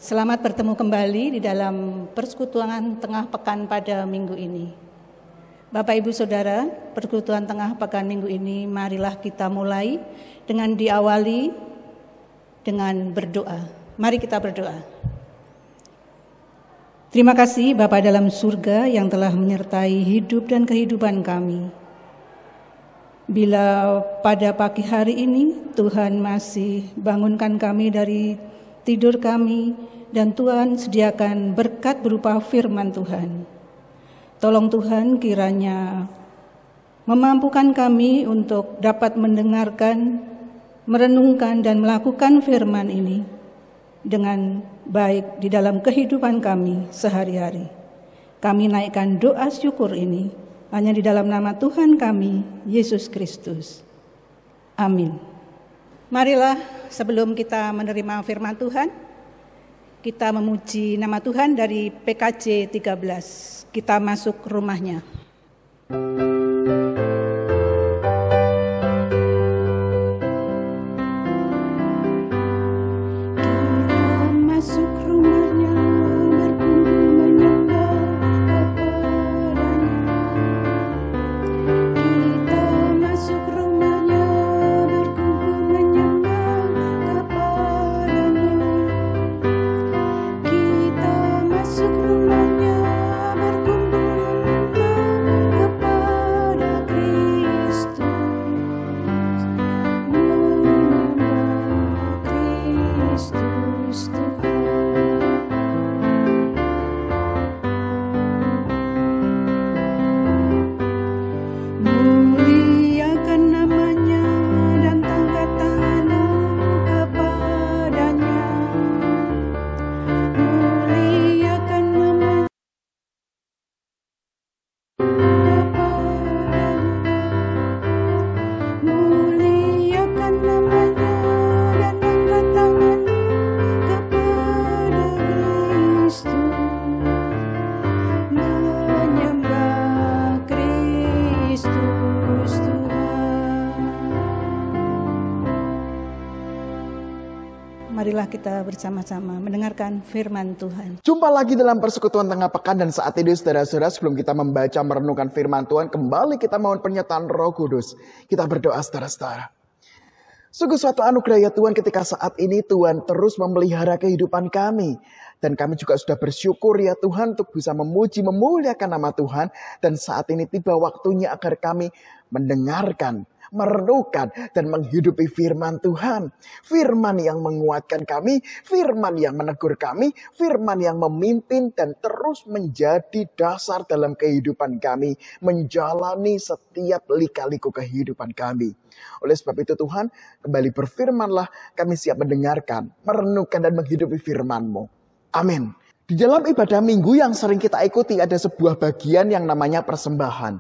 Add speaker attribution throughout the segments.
Speaker 1: Selamat bertemu kembali di dalam persekutuan tengah pekan pada minggu ini. Bapak Ibu Saudara, persekutuan tengah pekan minggu ini marilah kita mulai dengan diawali dengan berdoa. Mari kita berdoa. Terima kasih Bapa dalam surga yang telah menyertai hidup dan kehidupan kami. Bila pada pagi hari ini Tuhan masih bangunkan kami dari tidur kami, dan Tuhan sediakan berkat berupa firman Tuhan. Tolong Tuhan kiranya memampukan kami untuk dapat mendengarkan, merenungkan dan melakukan firman ini dengan baik di dalam kehidupan kami sehari-hari. Kami naikkan doa syukur ini hanya di dalam nama Tuhan kami, Yesus Kristus. Amin. Marilah sebelum kita menerima firman Tuhan, kita memuji nama Tuhan dari PKJ 13. Kita masuk rumahnya. Marilah kita bersama-sama mendengarkan firman Tuhan.
Speaker 2: Jumpa lagi dalam persekutuan tengah pekan, dan saat ini saudara-saudara, sebelum kita membaca merenungkan firman Tuhan, kembali kita mohon penyertaan Roh Kudus. Kita berdoa saudara-saudara. Sungguh suatu anugerah ya Tuhan ketika saat ini Tuhan terus memelihara kehidupan kami. Dan kami juga sudah bersyukur ya Tuhan untuk bisa memuji, memuliakan nama Tuhan. Dan saat ini tiba waktunya agar kami mendengarkan, merenungkan dan menghidupi firman Tuhan. Firman yang menguatkan kami, firman yang menegur kami, firman yang memimpin dan terus menjadi dasar dalam kehidupan kami, menjalani setiap lika-liku kehidupan kami. Oleh sebab itu Tuhan, kembali berfirmanlah, kami siap mendengarkan, merenungkan dan menghidupi firman-Mu. Amin. Di dalam ibadah minggu yang sering kita ikuti ada sebuah bagian yang namanya persembahan.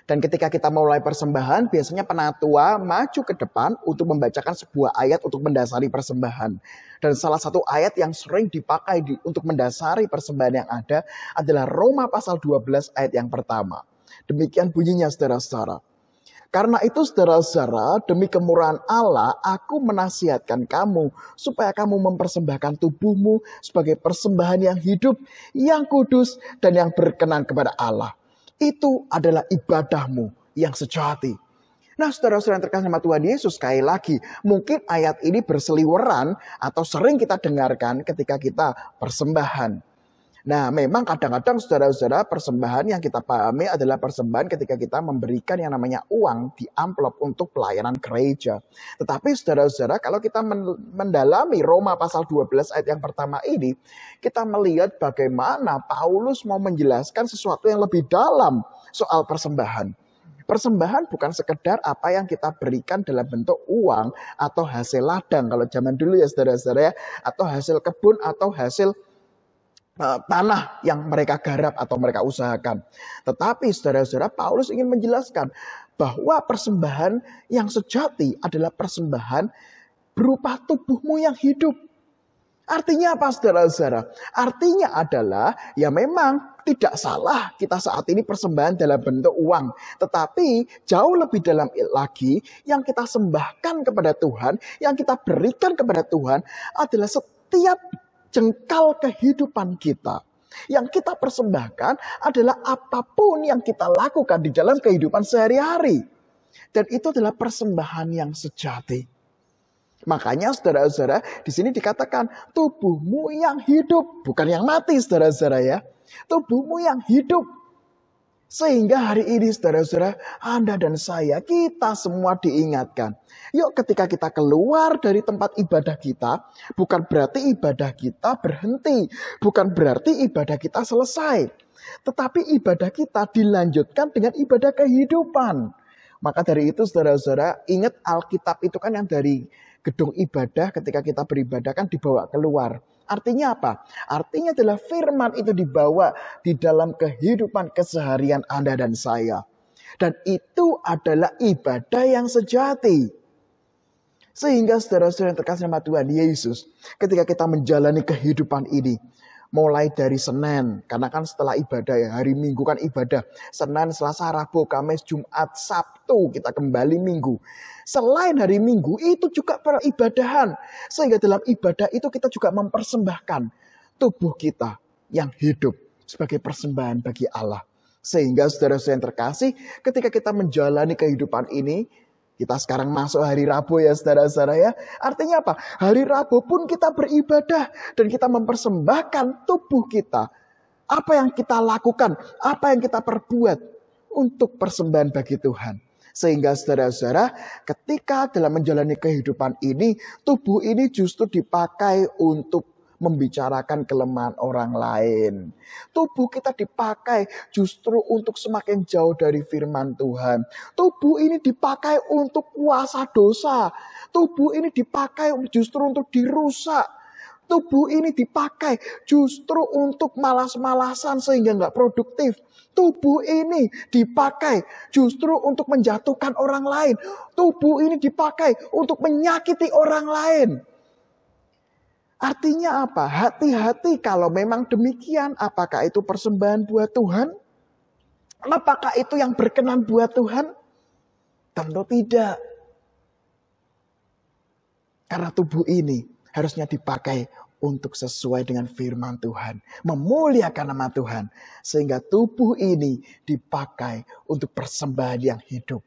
Speaker 2: Dan ketika kita mulai persembahan, biasanya penatua maju ke depan untuk membacakan sebuah ayat untuk mendasari persembahan. Dan salah satu ayat yang sering dipakai untuk mendasari persembahan yang ada adalah Roma pasal 12 ayat yang pertama. Demikian bunyinya saudara-saudara. Karena itu saudara-saudara, demi kemurahan Allah, aku menasihatkan kamu supaya kamu mempersembahkan tubuhmu sebagai persembahan yang hidup, yang kudus, dan yang berkenan kepada Allah. Itu adalah ibadahmu yang sejati. Nah saudara-saudara yang terkasih sama Tuhan Yesus, sekali lagi mungkin ayat ini berseliweran atau sering kita dengarkan ketika kita persembahan. Nah memang kadang-kadang saudara-saudara persembahan yang kita pahami adalah persembahan ketika kita memberikan yang namanya uang di amplop untuk pelayanan gereja. Tetapi saudara-saudara kalau kita mendalami Roma pasal 12 ayat yang pertama ini, kita melihat bagaimana Paulus mau menjelaskan sesuatu yang lebih dalam soal persembahan. Persembahan bukan sekedar apa yang kita berikan dalam bentuk uang atau hasil ladang. Kalau zaman dulu ya saudara-saudara ya, atau hasil kebun atau hasil tanah yang mereka garap atau mereka usahakan. Tetapi saudara-saudara, Paulus ingin menjelaskan bahwa persembahan yang sejati adalah persembahan berupa tubuhmu yang hidup. Artinya apa saudara-saudara? Artinya adalah ya memang tidak salah kita saat ini persembahan dalam bentuk uang. Tetapi jauh lebih dalam lagi yang kita sembahkan kepada Tuhan, yang kita berikan kepada Tuhan adalah setiap jengkal kehidupan kita. Yang kita persembahkan adalah apapun yang kita lakukan di dalam kehidupan sehari-hari. Dan itu adalah persembahan yang sejati. Makanya saudara-saudara di sini dikatakan tubuhmu yang hidup. Bukan yang mati saudara-saudara ya. Tubuhmu yang hidup. Sehingga hari ini saudara-saudara, Anda dan saya, kita semua diingatkan. Yuk ketika kita keluar dari tempat ibadah kita, bukan berarti ibadah kita berhenti. Bukan berarti ibadah kita selesai. Tetapi ibadah kita dilanjutkan dengan ibadah kehidupan. Maka dari itu saudara-saudara, ingat Alkitab itu kan yang dari gedung ibadah ketika kita beribadah kan dibawa keluar. Artinya apa? Artinya adalah firman itu dibawa di dalam kehidupan keseharian Anda dan saya. Dan itu adalah ibadah yang sejati. Sehingga saudara-saudara yang terkasih nama Tuhan Yesus, ketika kita menjalani kehidupan ini, mulai dari Senin, karena kan setelah ibadah ya, hari Minggu kan ibadah. Senin, Selasa, Rabu, Kamis, Jumat, Sabtu, kita kembali Minggu. Selain hari Minggu, itu juga peribadahan. Sehingga dalam ibadah itu kita juga mempersembahkan tubuh kita yang hidup sebagai persembahan bagi Allah. Sehingga saudara-saudara yang terkasih, ketika kita menjalani kehidupan ini, kita sekarang masuk hari Rabu ya saudara-saudara ya. Artinya apa? Hari Rabu pun kita beribadah dan kita mempersembahkan tubuh kita. Apa yang kita lakukan, apa yang kita perbuat untuk persembahan bagi Tuhan. Sehingga saudara-saudara ketika dalam menjalani kehidupan ini, tubuh ini justru dipakai untuk membicarakan kelemahan orang lain. Tubuh kita dipakai justru untuk semakin jauh dari firman Tuhan. Tubuh ini dipakai untuk kuasa dosa. Tubuh ini dipakai justru untuk dirusak. Tubuh ini dipakai justru untuk malas-malasan sehingga nggak produktif. Tubuh ini dipakai justru untuk menjatuhkan orang lain. Tubuh ini dipakai untuk menyakiti orang lain. Artinya apa? Hati-hati kalau memang demikian. Apakah itu persembahan buat Tuhan? Apakah itu yang berkenan buat Tuhan? Tentu tidak. Karena tubuh ini harusnya dipakai untuk sesuai dengan firman Tuhan. Memuliakan nama Tuhan. Sehingga tubuh ini dipakai untuk persembahan yang hidup.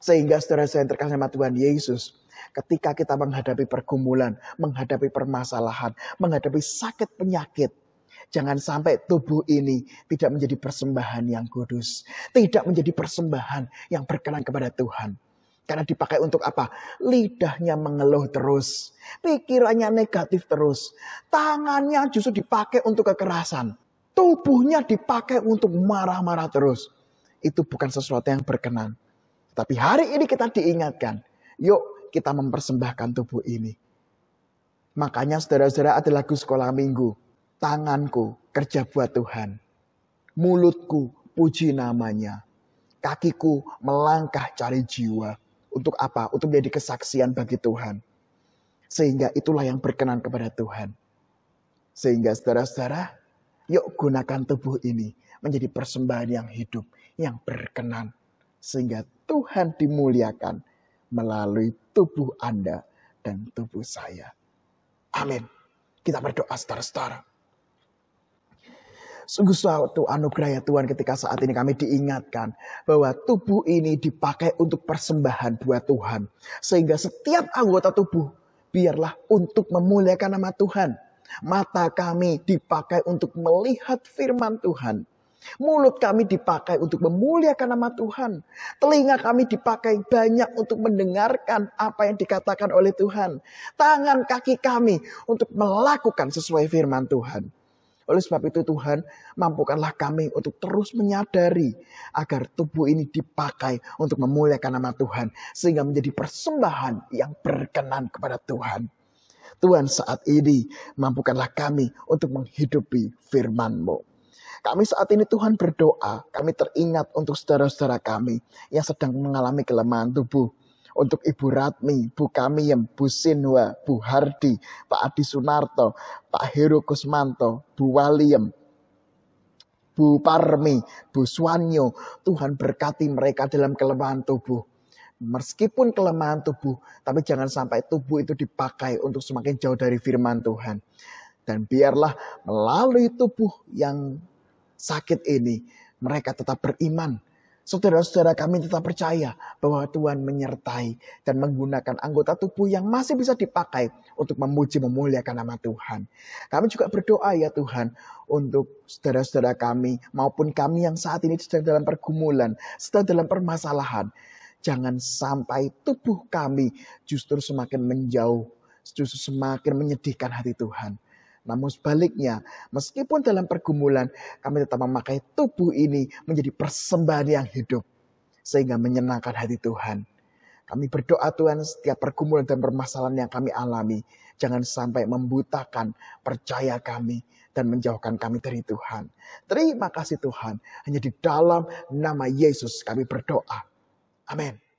Speaker 2: Sehingga saudara-saudara yang terkasih nama Tuhan Yesus, ketika kita menghadapi pergumulan, menghadapi permasalahan, menghadapi sakit penyakit, jangan sampai tubuh ini tidak menjadi persembahan yang kudus. Tidak menjadi persembahan yang berkenan kepada Tuhan. Karena dipakai untuk apa? Lidahnya mengeluh terus. Pikirannya negatif terus. Tangannya justru dipakai untuk kekerasan. Tubuhnya dipakai untuk marah-marah terus. Itu bukan sesuatu yang berkenan. Tapi hari ini kita diingatkan. Yuk kita mempersembahkan tubuh ini. Makanya saudara-saudara ada lagu sekolah minggu. Tanganku kerja buat Tuhan. Mulutku puji namanya. Kakiku melangkah cari jiwa. Untuk apa? Untuk menjadi kesaksian bagi Tuhan. Sehingga itulah yang berkenan kepada Tuhan. Sehingga saudara-saudara, yuk gunakan tubuh ini menjadi persembahan yang hidup, yang berkenan. Sehingga Tuhan dimuliakan melalui tubuh Anda dan tubuh saya. Amin. Kita berdoa saudara-saudara. Sungguh suatu anugerah ya Tuhan ketika saat ini kami diingatkan bahwa tubuh ini dipakai untuk persembahan buat Tuhan. Sehingga setiap anggota tubuh biarlah untuk memuliakan nama Tuhan. Mata kami dipakai untuk melihat firman Tuhan. Mulut kami dipakai untuk memuliakan nama Tuhan. Telinga kami dipakai banyak untuk mendengarkan apa yang dikatakan oleh Tuhan. Tangan kaki kami untuk melakukan sesuai firman Tuhan. Oleh sebab itu Tuhan, mampukanlah kami untuk terus menyadari agar tubuh ini dipakai untuk memuliakan nama Tuhan. Sehingga menjadi persembahan yang berkenan kepada Tuhan. Tuhan saat ini mampukanlah kami untuk menghidupi firman-Mu. Kami saat ini Tuhan berdoa, kami teringat untuk saudara-saudara kami yang sedang mengalami kelemahan tubuh. Untuk Ibu Ratmi, Bu Kamiem, Bu Sinwa, Bu Hardi, Pak Adi Sunarto, Pak Heru Kusmanto, Bu Waliem, Bu Parmi, Bu Swanyo. Tuhan berkati mereka dalam kelemahan tubuh. Meskipun kelemahan tubuh, tapi jangan sampai tubuh itu dipakai untuk semakin jauh dari firman Tuhan. Dan biarlah melalui tubuh yang sakit ini, mereka tetap beriman. Saudara-saudara kami tetap percaya bahwa Tuhan menyertai dan menggunakan anggota tubuh yang masih bisa dipakai untuk memuji memuliakan nama Tuhan. Kami juga berdoa ya Tuhan untuk saudara-saudara kami maupun kami yang saat ini sedang dalam pergumulan, sedang dalam permasalahan. Jangan sampai tubuh kami justru semakin menjauh, justru semakin menyedihkan hati Tuhan. Namun sebaliknya, meskipun dalam pergumulan, kami tetap memakai tubuh ini menjadi persembahan yang hidup. Sehingga menyenangkan hati Tuhan. Kami berdoa Tuhan setiap pergumulan dan permasalahan yang kami alami. Jangan sampai membutakan percaya kami dan menjauhkan kami dari Tuhan. Terima kasih Tuhan. Hanya di dalam nama Yesus kami berdoa. Amin.